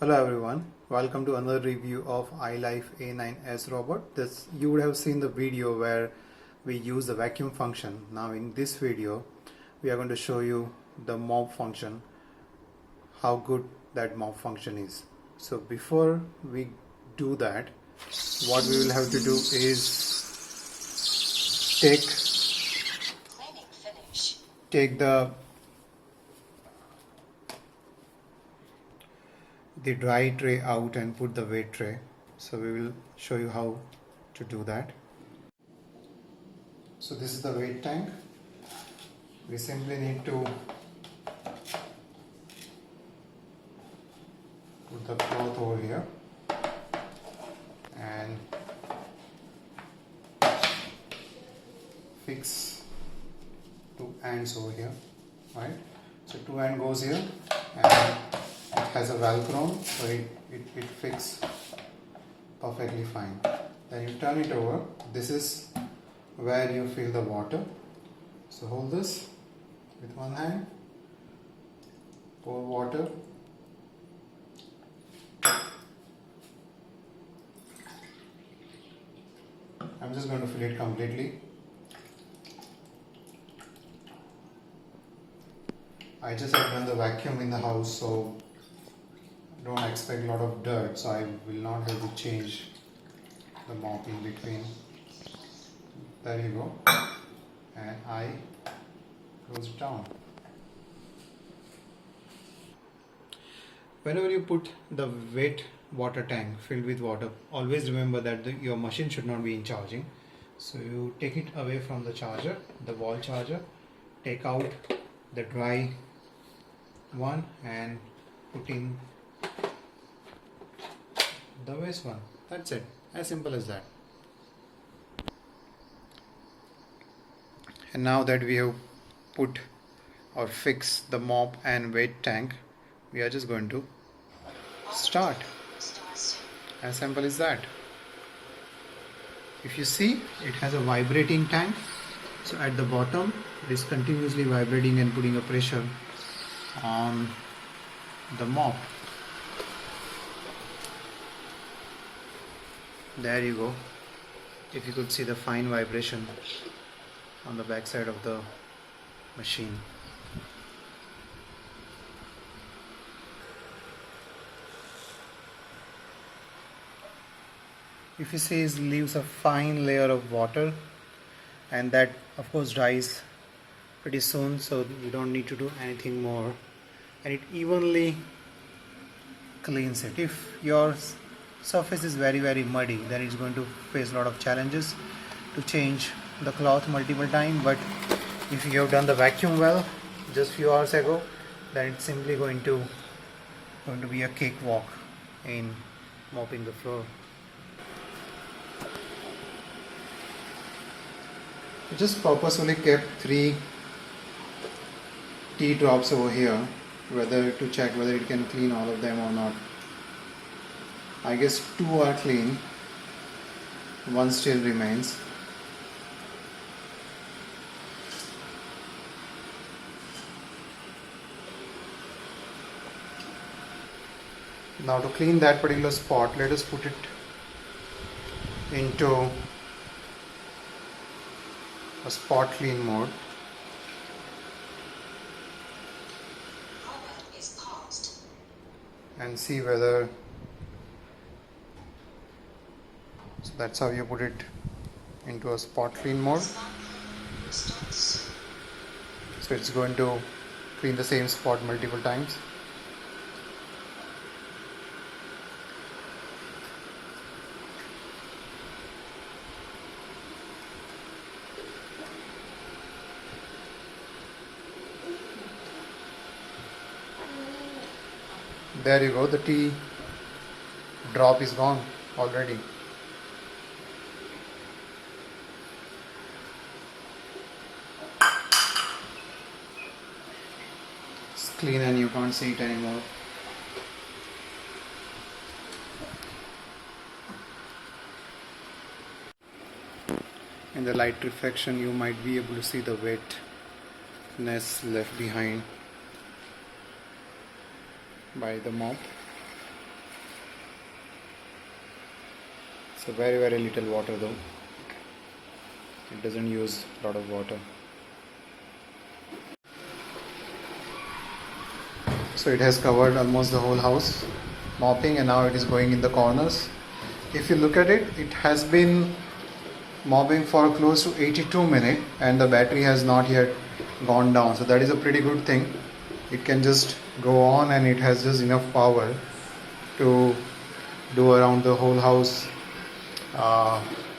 Hello everyone, welcome to another review of iLife A9S robot. This you would have seen the video where we use the vacuum function. Now in this video we are going to show you the mop function, how good that mop function is. So before we do that, what we will have to do is take the dry tray out and put the wet tray. So we will show you how to do that. So this is the wet tank. We simply need to put the cloth over here and fix two ends over here, right? So two end goes here and it has a Velcro, so it fits perfectly fine. Then you turn it over. This is where you fill the water. So hold this with one hand, pour water, I'm just going to fill it completely. I just have done the vacuum in the house, so don't expect a lot of dirt, so I will not have to change the mop in between. There you go, and I close it down. Whenever you put the wet water tank filled with water, always remember that your machine should not be in charging. So you take it away from the charger, the wall charger, take out the dry one and put in the waste one. That's it, as simple as that. And now that we have put or fixed the mop and wet tank, we are just going to start. As simple as that. If you see, it has a vibrating tank. So at the bottom it is continuously vibrating and putting a pressure on the mop. There you go. If you could see the fine vibration on the back side of the machine. If you see, it leaves a fine layer of water, and that of course dries pretty soon, so you don't need to do anything more, and it evenly cleans it. If your surface is very muddy, then it's going to face a lot of challenges to change the cloth multiple times. But if you have done the vacuum well just few hours ago, then it's simply going to be a cakewalk in mopping the floor. I just purposefully kept 3 tea drops over here, whether to check whether it can clean all of them or not. I guess 2 are clean, 1 still remains. Now to clean that particular spot, let us put it into a spot clean mode. And see whether, so that's how you put it into a spot clean mode. So it's going to clean the same spot multiple times. There you go, the tea drop is gone already. It's clean and you can't see it anymore. In the light reflection you might be able to see the wetness left behind by the mop. So very little water though. It doesn't use a lot of water. So it has covered almost the whole house, mopping, and now it is going in the corners. If you look at it, it has been mopping for close to 82 minutes and the battery has not yet gone down. So that is a pretty good thing. It can just go on and it has just enough power to do around the whole house,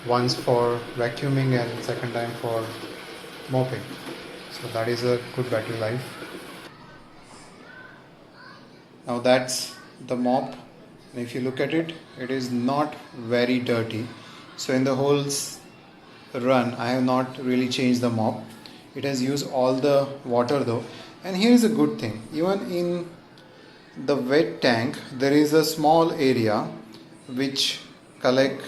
once for vacuuming and second time for mopping. So that is a good battery life. Now that's the mop, and if you look at it, it is not very dirty. So in the whole run I have not really changed the mop. It has used all the water though, and here is a good thing. Even in the wet tank there is a small area which collect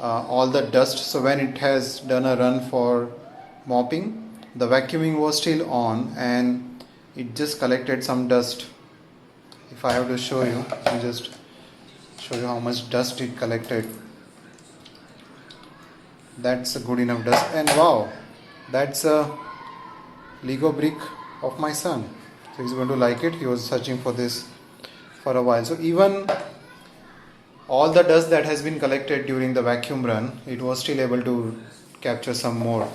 all the dust. So when it has done a run for mopping, the vacuuming was still on and it just collected some dust. If I have to show you, let me just show you how much dust it collected. That's a good enough dust, and wow, that's a Lego brick of my son. So he's going to like it. He was searching for this for a while. So even all the dust that has been collected during the vacuum run, it was still able to capture some more.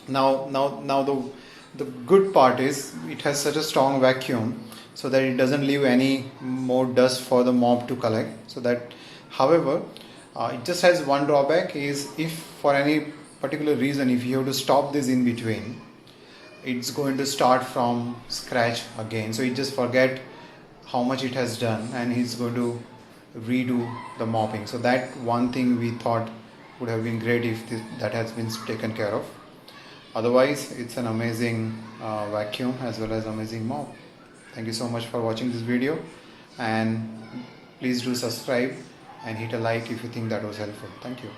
Now the good part is it has such a strong vacuum so that it doesn't leave any more dust for the mop to collect. So that, however, it just has one drawback, is if for any particular reason if you have to stop this in between, it's going to start from scratch again. So it just forget how much it has done and he's going to redo the mopping. So that one thing we thought would have been great if that has been taken care of. Otherwise it's an amazing vacuum as well as amazing mop. Thank you so much for watching this video, and please do subscribe and hit a like if you think that was helpful. Thank you.